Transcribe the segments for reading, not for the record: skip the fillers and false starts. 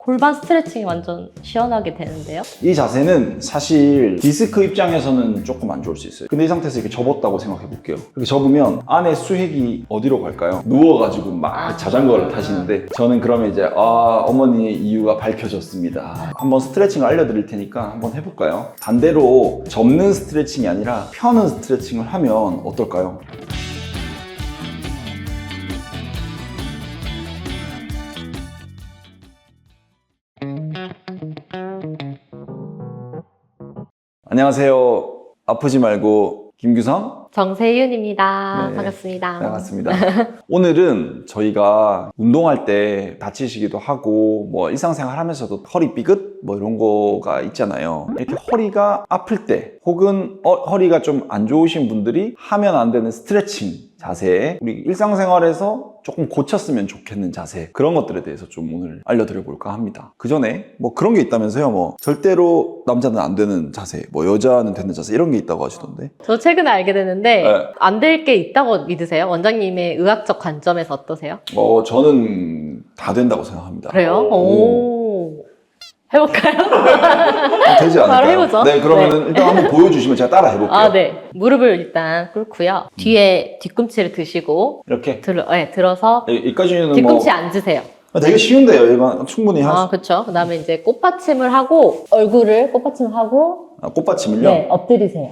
골반 스트레칭이 완전 시원하게 되는데요. 이 자세는 사실 디스크 입장에서는 조금 안 좋을 수 있어요. 근데 이 상태에서 이렇게 접었다고 생각해 볼게요. 이렇게 접으면 안에 수액이 어디로 갈까요? 누워가지고 막 자전거를 타시는데, 저는 그러면 이제 어머니의 이유가 밝혀졌습니다. 한번 스트레칭을 알려드릴 테니까 한번 해볼까요? 반대로 접는 스트레칭이 아니라 펴는 스트레칭을 하면 어떨까요? 안녕하세요. 아프지 말고 김규성 정세윤입니다. 네, 반갑습니다. 반갑습니다. 오늘은 저희가 운동할 때 다치시기도 하고 뭐 일상생활 하면서도 허리 삐끗 뭐 이런 거가 있잖아요. 이렇게 허리가 아플 때 혹은 허리가 좀 안 좋으신 분들이 하면 안 되는 스트레칭 자세, 우리 일상생활에서 조금 고쳤으면 좋겠는 자세, 그런 것들에 대해서 좀 오늘 알려드려 볼까 합니다. 그 전에 뭐 그런 게 있다면서요. 뭐 절대로 남자는 안 되는 자세, 뭐 여자는 되는 자세, 이런 게 있다고 하시던데. 저 최근에 알게 됐는데 네. 안 될 게 있다고 믿으세요? 원장님의 의학적 관점에서 어떠세요? 저는 다 된다고 생각합니다. 그래요? 오. 해볼까요? 되지 않을까요? 바로 해보죠. 네, 그러면은 일단 한번 보여주시면 제가 따라 해볼게요. 아, 네. 무릎을 일단 꿇고요. 뒤에 뒤꿈치를 드시고 이렇게 들어서 여기까지는 뒤꿈치 앉으세요. 되게 쉬운데요. 일반 충분히 할 수. 그렇죠. 그다음에 이제 꽃받침을 하고 얼굴을 꽃받침을 하고 꽃받침을요? 네, 엎드리세요.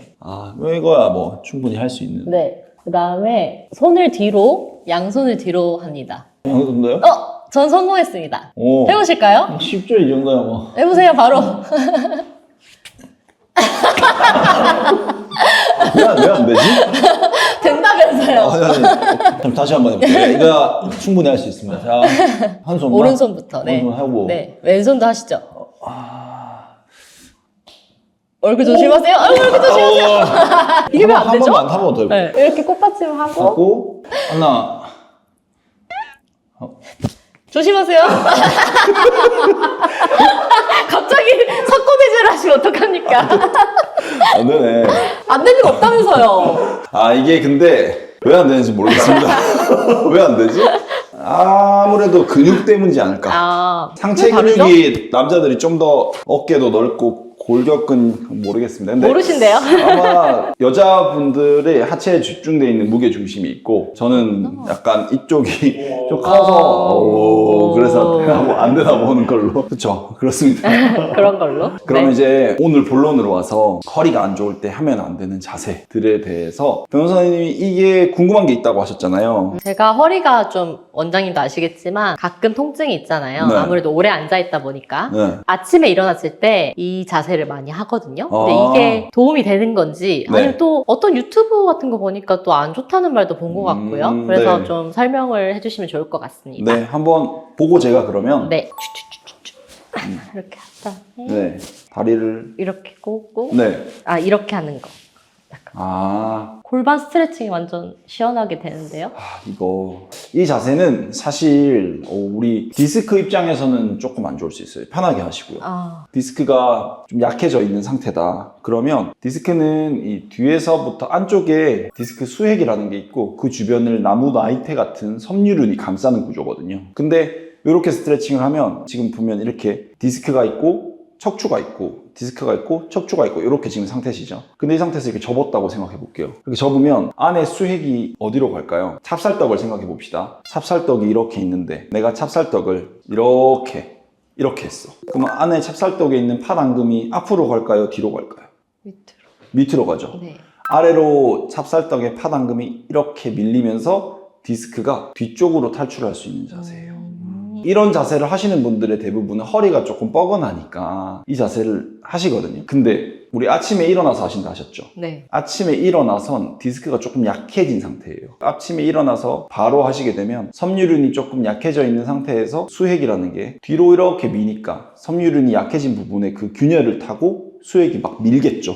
이거야 뭐 충분히 할 수 있는. 네. 그다음에 손을 뒤로, 양손을 뒤로 합니다. 이 정도요? 전 성공했습니다. 오. 해보실까요? 쉽죠, 이 정도야 뭐. 해보세요, 바로. 왜 안 되지? 된다면서요. 아니. 그럼 다시 한번 해볼게요. 이거 충분히 할 수 있습니다. 자, 한 손만. 오른손부터. 네. 오른손 하고. 네. 왼손도 하시죠. 얼굴 조심하세요. 얼굴 조심하세요. 이게 왜 안 되죠? 한 번만 더 해볼게요. 네. 이렇게 꽃받침 하고 하나. 조심하세요. 갑자기 석고대죄를 하시면 어떡합니까? 안 되네. 안 되는 거 없다면서요. 이게 근데 왜 안 되는지 모르겠습니다. 왜 안 되지? 아무래도 근육 때문이지 않을까. 상체 다르죠? 근육이 남자들이 좀 더 어깨도 넓고 골격근 모르겠습니다. 근데 모르신대요? 아마 여자분들의 하체에 집중되어 있는 무게 중심이 있고, 저는 약간 이쪽이 좀 커서 그래서 안 되나 보는 걸로. 그렇죠, 그렇습니다. 그런 걸로. 그러면 네. 이제 오늘 본론으로 와서 허리가 안 좋을 때 하면 안 되는 자세들에 대해서 변호사님이 이게 궁금한 게 있다고 하셨잖아요. 제가 허리가 좀, 원장님도 아시겠지만 가끔 통증이 있잖아요. 네. 아무래도 오래 앉아있다 보니까. 네. 아침에 일어났을 때 이 자세를 많이 하거든요. 근데 이게 도움이 되는 건지, 네. 아니면 또 어떤 유튜브 같은 거 보니까 또 안 좋다는 말도 본 것 같고요. 그래서 네. 좀 설명을 해주시면 좋을 것 같습니다. 네, 한번 보고 제가 그러면 네. 이렇게 하다. 네, 다리를 이렇게 꽂고. 네. 이렇게 하는 거. 아, 골반 스트레칭이 완전 시원하게 되는데요. 이 자세는 사실 우리 디스크 입장에서는 조금 안 좋을 수 있어요. 편하게 하시고요. 디스크가 좀 약해져 있는 상태다. 그러면 디스크는 이 뒤에서부터 안쪽에 디스크 수핵이라는 게 있고, 그 주변을 나무 나이테 같은 섬유륜이 감싸는 구조거든요. 근데 이렇게 스트레칭을 하면 지금 보면 이렇게 디스크가 있고 척추가 있고 디스크가 있고 척추가 있고 이렇게 지금 상태시죠. 근데 이 상태에서 이렇게 접었다고 생각해 볼게요. 이렇게 접으면 안에 수핵이 어디로 갈까요? 찹쌀떡을 생각해 봅시다. 찹쌀떡이 이렇게 있는데 내가 찹쌀떡을 이렇게 했어. 그러면 안에 찹쌀떡에 있는 팥앙금이 앞으로 갈까요? 뒤로 갈까요? 밑으로 가죠. 네. 아래로 찹쌀떡의 팥앙금이 이렇게 밀리면서 디스크가 뒤쪽으로 탈출할 수 있는 자세예요. 이런 자세를 하시는 분들의 대부분은 허리가 조금 뻐근하니까 이 자세를 하시거든요. 근데 우리 아침에 일어나서 하신다 하셨죠? 네. 아침에 일어나선 디스크가 조금 약해진 상태예요. 아침에 일어나서 바로 하시게 되면 섬유륜이 조금 약해져 있는 상태에서 수핵이라는 게 뒤로 이렇게 미니까 섬유륜이 약해진 부분에 그 균열을 타고 수핵이 막 밀겠죠.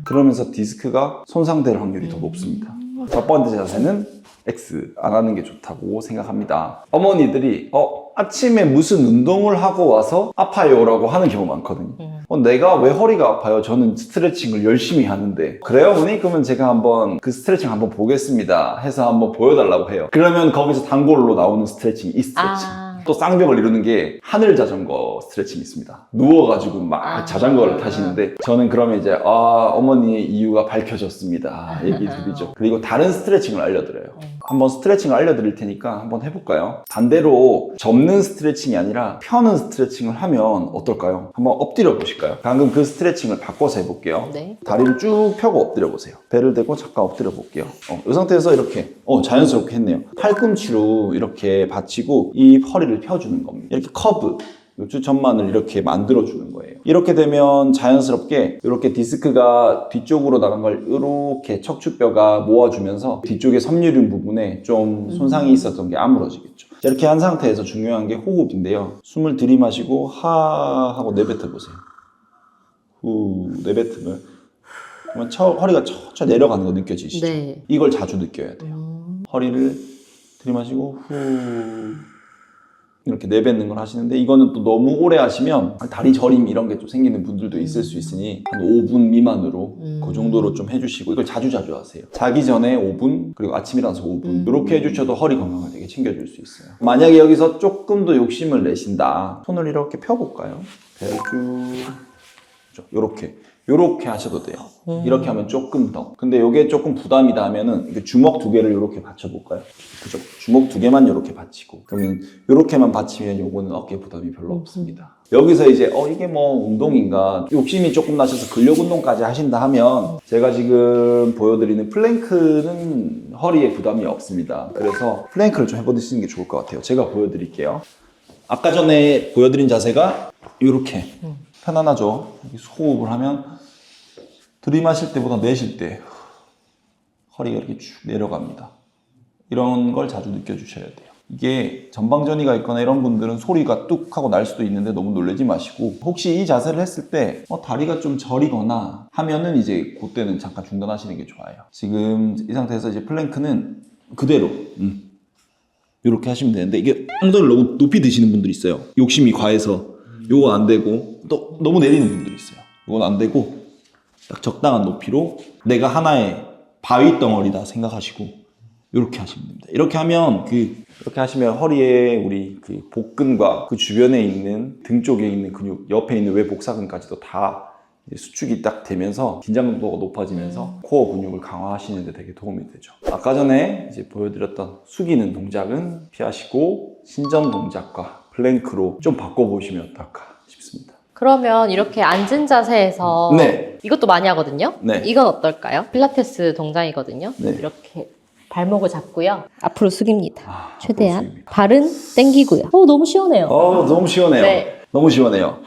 그러면서 디스크가 손상될 확률이 더 높습니다. 첫 번째 자세는 X 안 하는 게 좋다고 생각합니다. 어머니들이 아침에 무슨 운동을 하고 와서 아파요 라고 하는 경우 많거든요. 내가 왜 허리가 아파요? 저는 스트레칭을 열심히 하는데. 그래요 어머니? 그러면 제가 한번 그 스트레칭 한번 보겠습니다 해서 한번 보여달라고 해요. 그러면 거기서 단골로 나오는 스트레칭이 이 스트레칭. 또 쌍벽을 이루는 게 하늘 자전거 스트레칭이 있습니다. 누워가지고 막 자전거를 타시는데 저는 그러면 이제 어머니의 이유가 밝혀졌습니다 얘기 드리죠. 그리고 다른 스트레칭을 알려드려요. 한번 스트레칭을 알려드릴 테니까 한번 해볼까요? 반대로 접는 스트레칭이 아니라 펴는 스트레칭을 하면 어떨까요? 한번 엎드려 보실까요? 방금 그 스트레칭을 바꿔서 해볼게요. 네. 다리를 쭉 펴고 엎드려 보세요. 배를 대고 잠깐 엎드려 볼게요. 이 상태에서 이렇게 자연스럽게 했네요. 팔꿈치로 이렇게 받치고 이 허리를 펴주는 겁니다. 이렇게 커브, 요추 전만을 이렇게 만들어주는 거예요. 이렇게 되면 자연스럽게 이렇게 디스크가 뒤쪽으로 나간 걸 이렇게 척추뼈가 모아주면서 뒤쪽에 섬유륜 부분에 좀 손상이 있었던 게 아물어지겠죠. 이렇게 한 상태에서 중요한 게 호흡인데요. 숨을 들이마시고 하 하고 내뱉어 보세요. 후 내뱉으면 허리가 천천히 내려가는 거 느껴지시죠? 네. 이걸 자주 느껴야 돼요. 허리를 들이마시고 후 이렇게 내뱉는 걸 하시는데 이거는 또 너무 오래 하시면 다리 저림 이런 게 좀 생기는 분들도 있을 수 있으니 한 5분 미만으로 그 정도로 좀 해주시고 이걸 자주 하세요. 자기 전에 5분 그리고 아침 일어나서 5분 이렇게 해주셔도 허리 건강을 되게 챙겨줄 수 있어요. 만약에 여기서 조금 더 욕심을 내신다, 손을 이렇게 펴볼까요? 배를 쭉 요렇게 하셔도 돼요. 이렇게 하면 조금 더. 근데 이게 조금 부담이다 하면은 주먹 2개를 이렇게 받쳐볼까요? 그죠? 주먹 2개만 이렇게 받치고. 그러면 이렇게만 받치면 요거는 어깨 부담이 별로 없습니다. 여기서 이제 이게 뭐 운동인가 욕심이 조금 나셔서 근력 운동까지 하신다 하면 제가 지금 보여드리는 플랭크는 허리에 부담이 없습니다. 그래서 플랭크를 좀 해보시는 게 좋을 것 같아요. 제가 보여드릴게요. 아까 전에 보여드린 자세가 이렇게 편안하죠? 호흡을 하면 들이마실 때보다 내쉴 때 허리가 이렇게 쭉 내려갑니다. 이런 걸 자주 느껴주셔야 돼요. 이게 전방전이가 있거나 이런 분들은 소리가 뚝 하고 날 수도 있는데 너무 놀라지 마시고, 혹시 이 자세를 했을 때 다리가 좀 저리거나 하면은 이제 그때는 잠깐 중단하시는 게 좋아요. 지금 이 상태에서 이제 플랭크는 그대로 이렇게 하시면 되는데, 이게 엉덩이를 너무 높이 드시는 분들이 있어요. 욕심이 과해서 요거 안 되고 또 너무 내리는 분들이 있어요. 이건 안 되고 딱 적당한 높이로 내가 하나의 바위 덩어리다 생각하시고 이렇게 하시면 됩니다. 이렇게 하면 이렇게 하시면 허리에 우리 그 복근과 그 주변에 있는 등 쪽에 있는 근육, 옆에 있는 외복사근까지도 다 수축이 딱 되면서 긴장도가 높아지면서 코어 근육을 강화하시는 데 되게 도움이 되죠. 아까 전에 이제 보여드렸던 숙이는 동작은 피하시고 신전 동작과 플랭크로 좀 바꿔보시면 어떨까 싶습니다. 그러면 이렇게 앉은 자세에서 네. 이것도 많이 하거든요. 네. 이건 어떨까요? 필라테스 동작이거든요. 네. 이렇게 발목을 잡고요. 앞으로 숙입니다. 최대한. 좋습니다. 발은 당기고요. 너무 시원해요. 너무 시원해요. 네. 너무 시원해요.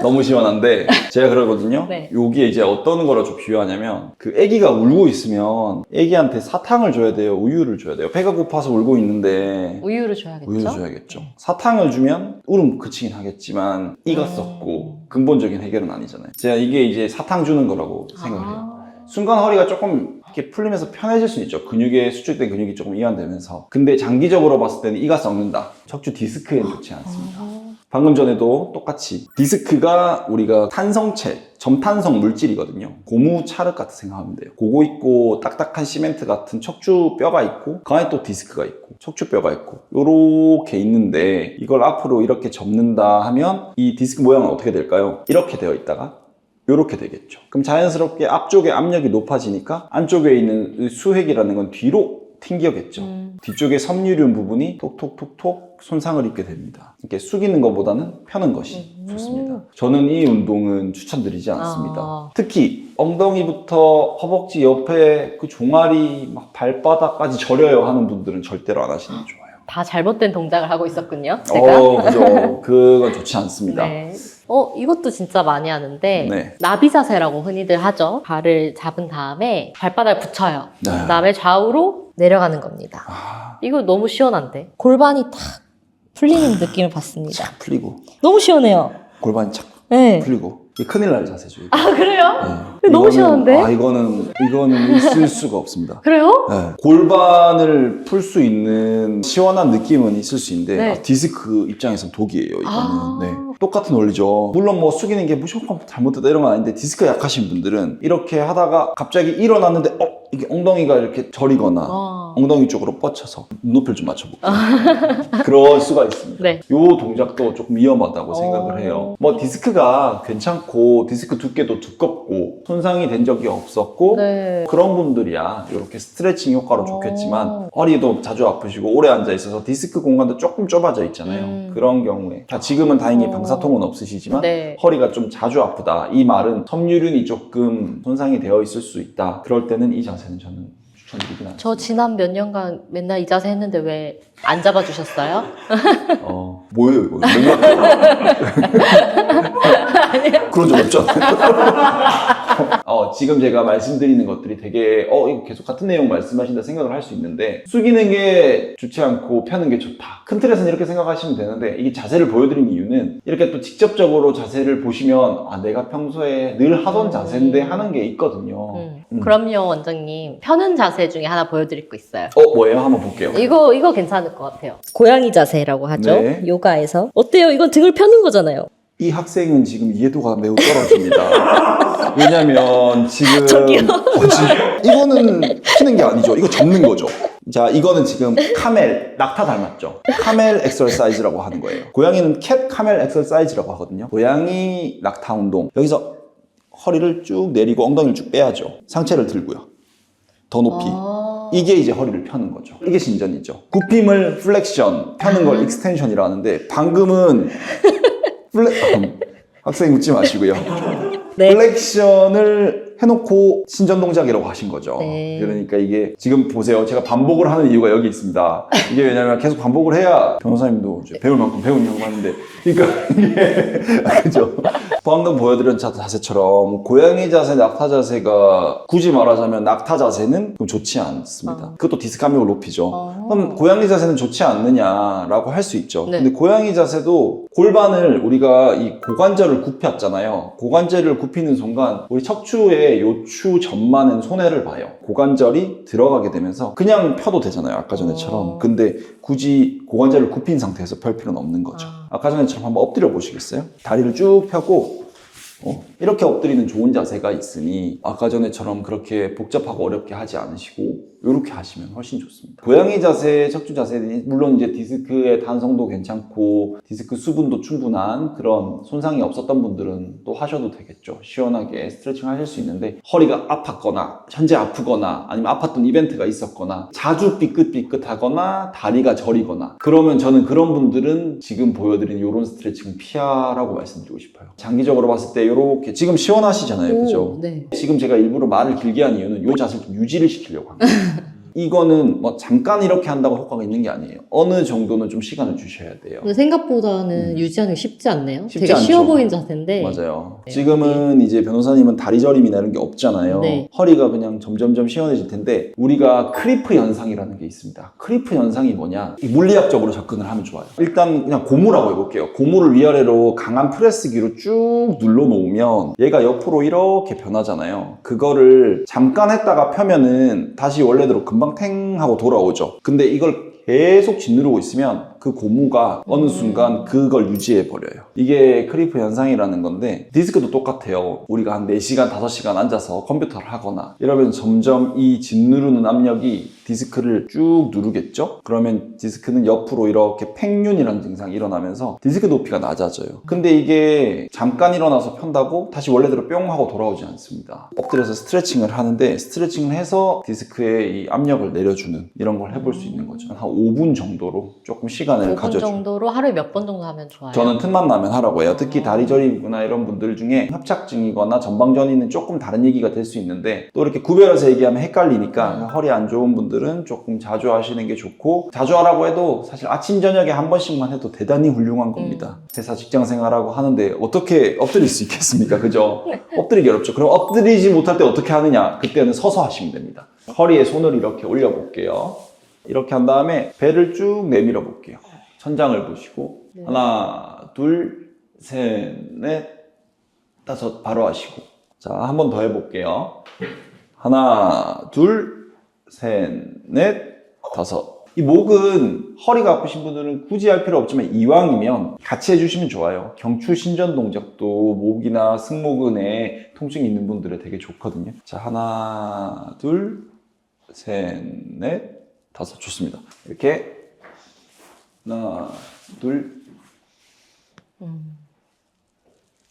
너무 시원한데 제가 그러거든요. 네. 여기에 이제 어떤 거를 좀 비유하냐면, 그 아기가 울고 있으면 아기한테 사탕을 줘야 돼요, 우유를 줘야 돼요? 배가 고파서 울고 있는데 우유를 줘야겠죠? 우유를 줘야겠죠. 사탕을 주면 울음 그치긴 하겠지만 이가 썩고 근본적인 해결은 아니잖아요. 제가 이게 이제 사탕 주는 거라고 생각을 해요. 순간 허리가 조금 이렇게 풀리면서 편해질 수 있죠. 근육에 수축된 근육이 조금 이완되면서. 근데 장기적으로 봤을 때는 이가 썩는다, 척추 디스크에는 좋지 않습니다. 방금 전에도 똑같이 디스크가 우리가 탄성체, 점탄성 물질이거든요. 고무 찰흙 같은 생각하면 돼요. 고고 있고 딱딱한 시멘트 같은 척추뼈가 있고, 그 안에 또 디스크가 있고 척추뼈가 있고 요렇게 있는데, 이걸 앞으로 이렇게 접는다 하면 이 디스크 모양은 어떻게 될까요? 이렇게 되어 있다가 요렇게 되겠죠. 그럼 자연스럽게 앞쪽에 압력이 높아지니까 안쪽에 있는 수획이라는 건 뒤로 튕겨겠죠. 뒤쪽에 섬유륜 부분이 톡톡톡톡 손상을 입게 됩니다. 이렇게 숙이는 것보다는 펴는 것이 좋습니다. 저는 이 운동은 추천드리지 않습니다. 특히 엉덩이부터 허벅지 옆에 그 종아리 막 발바닥까지 저려요 하는 분들은 절대로 안 하시는 게 좋아요. 다 잘못된 동작을 하고 있었군요, 제가. 그죠. 그건 좋지 않습니다. 네. 이것도 진짜 많이 하는데, 네. 나비 자세라고 흔히들 하죠. 발을 잡은 다음에 발바닥을 붙여요. 네. 그 다음에 좌우로 내려가는 겁니다. 이거 너무 시원한데? 골반이 탁 풀리는 느낌을 받습니다. 착 풀리고 너무 시원해요. 골반이 착 네. 풀리고. 이게 큰일 날 자세죠. 이게. 그래요? 네. 너무 시원한데? 이거는 있을 수가 없습니다. 그래요? 네. 골반을 풀 수 있는 시원한 느낌은 있을 수 있는데, 네. 디스크 입장에서는 독이에요, 이거는. 네. 똑같은 원리죠. 물론 뭐 숙이는 게 무조건 잘못됐다 이런 건 아닌데, 디스크가 약하신 분들은 이렇게 하다가 갑자기 일어났는데 이게 엉덩이가 이렇게 저리거나 엉덩이 쪽으로 뻗쳐서 눈높이를 좀 맞춰볼게요. 그럴 수가 있습니다. 네. 이 동작도 조금 위험하다고 생각을 해요. 뭐 디스크가 괜찮고 디스크 두께도 두껍고 손상이 된 적이 없었고 네. 그런 분들이야 이렇게 스트레칭 효과로 좋겠지만 허리도 자주 아프시고 오래 앉아 있어서 디스크 공간도 조금 좁아져 있잖아요. 그런 경우에 지금은 다행히 방사통은 없으시지만 네. 허리가 좀 자주 아프다. 이 말은 섬유륜이 조금 손상이 되어 있을 수 있다. 그럴 때는 이 자세는 저는 추천드리긴 않습니다. 저 지난 몇 년간 맨날 이 자세 했는데 왜 안 잡아주셨어요? 뭐예요 이거? 그런 적 없잖아요. 지금 제가 말씀드리는 것들이 되게 이거 계속 같은 내용 말씀하신다 생각을 할 수 있는데 숙이는 게 좋지 않고 펴는 게 좋다. 큰 틀에서는 이렇게 생각하시면 되는데 이게 자세를 보여드린 이유는 이렇게 또 직접적으로 자세를 보시면 내가 평소에 늘 하던 자세인데 하는 게 있거든요. 그럼요, 원장님. 펴는 자세 중에 하나 보여드릴 거 있어요. 뭐예요? 한번 볼게요. 이거 괜찮을 것 같아요. 고양이 자세라고 하죠. 네. 요가에서. 어때요? 이건 등을 펴는 거잖아요. 이 학생은 지금 이해도가 매우 떨어집니다. 왜냐면 지금 저기요. 이거는 피는 게 아니죠. 이거 접는 거죠. 자, 이거는 지금 카멜, 낙타 닮았죠. 카멜 엑서사이즈라고 하는 거예요. 고양이는 캣 카멜 엑서사이즈라고 하거든요. 고양이 낙타 운동. 여기서 허리를 쭉 내리고 엉덩이를 쭉 빼야죠. 상체를 들고요. 더 높이. 이게 이제 허리를 펴는 거죠. 이게 신전이죠. 굽힘을 플렉션, 펴는 걸 익스텐션이라 하는데 방금은 학생이 웃지 마시고요. 네. 플렉션을 해놓고 신전 동작이라고 하신 거죠. 네. 그러니까 이게 지금 보세요. 제가 반복을 하는 이유가 여기 있습니다. 이게 왜냐면 계속 반복을 해야 변호사님도 이제 배울 만큼 배우냐고 하는데 그러니까 이게 그죠? 방금 보여드린 자세처럼 고양이 자세, 낙타 자세가 굳이 말하자면 낙타 자세는 좀 좋지 않습니다. 그것도 디스크 압력을 높이죠. 그럼 고양이 자세는 좋지 않느냐라고 할 수 있죠. 네. 근데 고양이 자세도 골반을 우리가 이 고관절을 굽혔잖아요. 고관절을 굽히는 순간 우리 척추의 요추 전만은 손해를 봐요. 고관절이 들어가게 되면서 그냥 펴도 되잖아요. 아까 전에처럼. 근데 굳이 고관절을 굽힌 상태에서 펼 필요는 없는 거죠. 아까 전에처럼 한번 엎드려 보시겠어요? 다리를 쭉 펴고 이렇게 엎드리는 좋은 자세가 있으니 아까 전에처럼 그렇게 복잡하고 어렵게 하지 않으시고 이렇게 하시면 훨씬 좋습니다. 고양이 자세, 척추 자세는 물론 이제 디스크의 단성도 괜찮고 디스크 수분도 충분한 그런 손상이 없었던 분들은 또 하셔도 되겠죠. 시원하게 스트레칭 하실 수 있는데 허리가 아팠거나 현재 아프거나 아니면 아팠던 이벤트가 있었거나 자주 삐끗삐끗하거나 다리가 저리거나 그러면 저는 그런 분들은 지금 보여드린 이런 스트레칭 피하라고 말씀드리고 싶어요. 장기적으로 봤을 때 이렇게 지금 시원하시잖아요. 그죠? 네. 지금 제가 일부러 말을 길게 한 이유는 이 자세를 좀 유지를 시키려고 합니다. 이거는 뭐 잠깐 이렇게 한다고 효과가 있는 게 아니에요. 어느 정도는 좀 시간을 주셔야 돼요. 근데 생각보다는 유지하는 게 쉽지 않네요. 쉽지 되게 않죠. 쉬워 보이는 자세인데. 맞아요. 네. 지금은 이제 변호사님은 다리 저림이나 이런 게 없잖아요. 네. 허리가 그냥 점점점 시원해질 텐데 우리가 크리프 현상이라는 게 있습니다. 크리프 현상이 뭐냐? 이 물리학적으로 접근을 하면 좋아요. 일단 그냥 고무라고 해볼게요. 고무를 위아래로 강한 프레스기로 쭉 눌러 놓으면 얘가 옆으로 이렇게 변하잖아요. 그거를 잠깐 했다가 펴면은 다시 원래대로 금방 탱 하고 돌아오죠. 근데 이걸 계속 짓누르고 있으면 그 고무가 어느 순간 그걸 유지해 버려요. 이게 크리프 현상이라는 건데 디스크도 똑같아요. 우리가 한 4시간, 5시간 앉아서 컴퓨터를 하거나 이러면 점점 이 짓누르는 압력이 디스크를 쭉 누르겠죠? 그러면 디스크는 옆으로 이렇게 팽윤이라는 증상이 일어나면서 디스크 높이가 낮아져요. 근데 이게 잠깐 일어나서 편다고 다시 원래대로 뿅 하고 돌아오지 않습니다. 엎드려서 스트레칭을 하는데 스트레칭을 해서 디스크의 이 압력을 내려주는 이런 걸 해볼 수 있는 거죠. 한 5분 정도로 조금 시간을 5분 가져줘요. 정도로 하루에 몇 번 정도 하면 좋아요? 저는 틈만 나면 하라고 해요. 특히 다리 저림이나 이런 분들 중에 협착증이거나 전방전이는 조금 다른 얘기가 될 수 있는데 또 이렇게 구별해서 얘기하면 헷갈리니까 허리 안 좋은 분들은 조금 자주 하시는 게 좋고 자주 하라고 해도 사실 아침 저녁에 한 번씩만 해도 대단히 훌륭한 겁니다. 회사 직장 생활하고 하는데 어떻게 엎드릴 수 있겠습니까? 그죠? 엎드리기 어렵죠. 그럼 엎드리지 못할 때 어떻게 하느냐? 그때는 서서 하시면 됩니다. 허리에 손을 이렇게 올려 볼게요. 이렇게 한 다음에 배를 쭉 내밀어 볼게요. 천장을 보시고 네. 하나, 둘, 셋, 넷, 다섯 바로 하시고 자, 한 번 더 해볼게요. 하나, 둘, 셋, 넷, 다섯. 이 목은 허리가 아프신 분들은 굳이 할 필요 없지만 이왕이면 같이 해주시면 좋아요. 경추 신전 동작도 목이나 승모근에 통증이 있는 분들은 되게 좋거든요. 자, 하나, 둘, 셋, 넷, 다섯. 좋습니다. 이렇게 하나, 둘,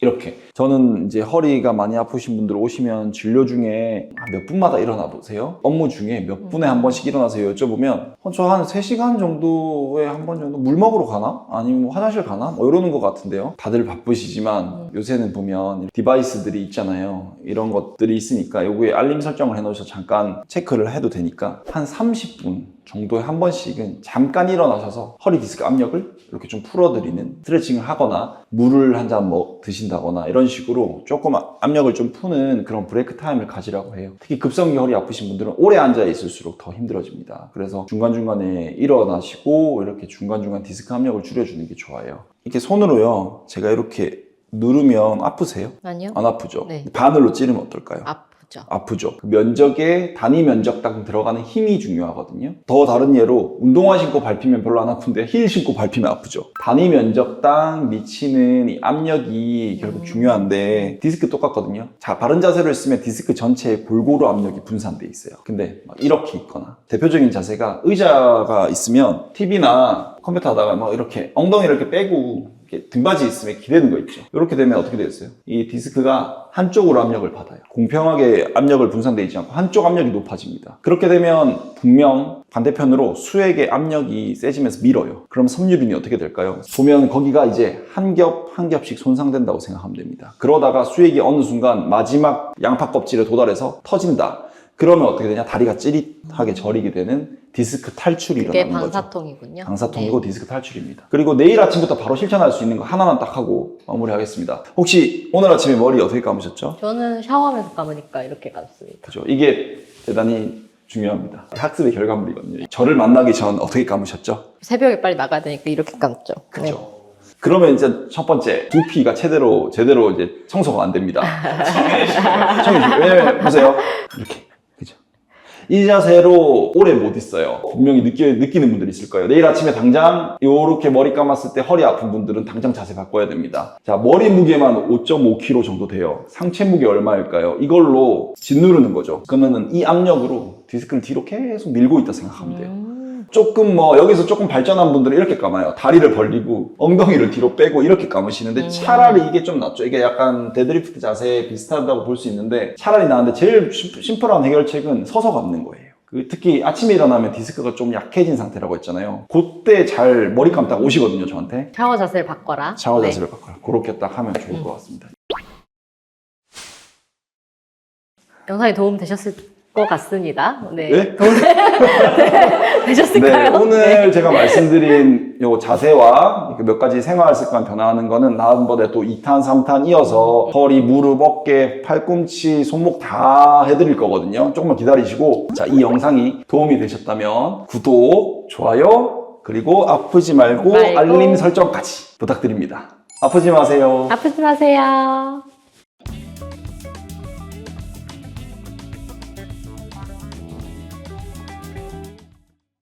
이렇게. 저는 이제 허리가 많이 아프신 분들 오시면 진료 중에 몇 분마다 일어나 보세요? 업무 중에 몇 분에 한 번씩 일어나세요? 여쭤보면 저 한 3시간 정도에 한 번 정도 물 먹으러 가나? 아니면 뭐 화장실 가나? 뭐 이러는 것 같은데요. 다들 바쁘시지만 요새는 보면 디바이스들이 있잖아요. 이런 것들이 있으니까 요거에 알림 설정을 해놓으셔서 잠깐 체크를 해도 되니까 한 30분 정도에 한 번씩은 잠깐 일어나셔서 허리 디스크 압력을 이렇게 좀 풀어드리는 스트레칭을 하거나 물을 한 잔 드신다거나 이런 식으로 조금 압력을 좀 푸는 그런 브레이크 타임을 가지라고 해요. 특히 급성기 허리 아프신 분들은 오래 앉아 있을수록 더 힘들어집니다. 그래서 중간중간에 일어나시고 이렇게 중간중간 디스크 압력을 줄여주는 게 좋아요. 이렇게 손으로요, 제가 이렇게 누르면 아프세요? 아니요. 안 아프죠? 네. 바늘로 찌르면 어떨까요? 아프죠. 아프죠. 그 면적에 단위 면적당 들어가는 힘이 중요하거든요. 더 다른 예로 운동화 신고 밟히면 별로 안 아픈데 힐 신고 밟히면 아프죠. 단위 면적당 미치는 이 압력이 결국 중요한데 디스크 똑같거든요. 자, 바른 자세로 했으면 디스크 전체에 골고루 압력이 분산돼 있어요. 근데 막 이렇게 있거나 대표적인 자세가 의자가 있으면 TV나 컴퓨터 하다가 막 이렇게 엉덩이를 이렇게 빼고 등받이 있으면 기대는 거 있죠. 이렇게 되면 어떻게 되겠어요? 이 디스크가 한쪽으로 압력을 받아요. 공평하게 압력을 분산되어 있지 않고 한쪽 압력이 높아집니다. 그렇게 되면 분명 반대편으로 수액의 압력이 세지면서 밀어요. 그럼 섬유륜이 어떻게 될까요? 보면 거기가 이제 한 겹 한 겹씩 손상된다고 생각하면 됩니다. 그러다가 수액이 어느 순간 마지막 양파 껍질에 도달해서 터진다. 그러면 어떻게 되냐? 다리가 찌릿하게 저리게 되는 디스크 탈출이 일어나는 거죠. 그게 방사통이군요. 방사통이고 네. 디스크 탈출입니다. 그리고 내일 아침부터 바로 실천할 수 있는 거 하나만 딱 하고 마무리하겠습니다. 혹시 오늘 아침에 머리 어떻게 감으셨죠? 저는 샤워하면서 감으니까 이렇게 감습니다. 그죠. 이게 대단히 중요합니다. 학습의 결과물이거든요. 저를 만나기 전 어떻게 감으셨죠? 새벽에 빨리 나가야 되니까 이렇게 감죠. 그죠. 네. 그러면 이제 첫 번째, 두피가 제대로 이제 청소가 안 됩니다. 왜냐면 보세요. 이렇게. 그죠. 이 자세로 오래 못 있어요. 분명히 느끼는 분들이 있을 거예요. 내일 아침에 당장 이렇게 머리 감았을 때 허리 아픈 분들은 당장 자세 바꿔야 됩니다. 자, 머리 무게만 5.5kg 정도 돼요. 상체 무게 얼마일까요? 이걸로 짓누르는 거죠. 그러면은 이 압력으로 디스크를 뒤로 계속 밀고 있다 생각하면 돼요. 조금 여기서 조금 발전한 분들은 이렇게 감아요. 다리를 벌리고 엉덩이를 뒤로 빼고 이렇게 감으시는데 차라리 이게 좀 낫죠. 이게 약간 데드리프트 자세에 비슷하다고 볼 수 있는데 차라리 나은데 제일 심플한 해결책은 서서 감는 거예요. 특히 아침에 일어나면 디스크가 좀 약해진 상태라고 했잖아요. 그때 잘 머리 감다가 오시거든요, 저한테. 샤워 자세를 바꿔라. 샤워 자세를 바꿔라. 그렇게 딱 하면 좋을 것 같습니다. 영상이 도움 되셨을 것 같습니다. 네. 네? 도움 되셨을까요? 네, 오늘 제가 말씀드린 요 자세와 몇 가지 생활 습관 변화하는 거는 다음번에 또 2탄, 3탄 이어서 허리, 무릎, 어깨, 팔꿈치, 손목 다 해드릴 거거든요. 조금만 기다리시고, 자, 이 영상이 도움이 되셨다면 구독, 좋아요, 그리고 아프지 말고 알림 설정까지 부탁드립니다. 아프지 마세요. 아프지 마세요.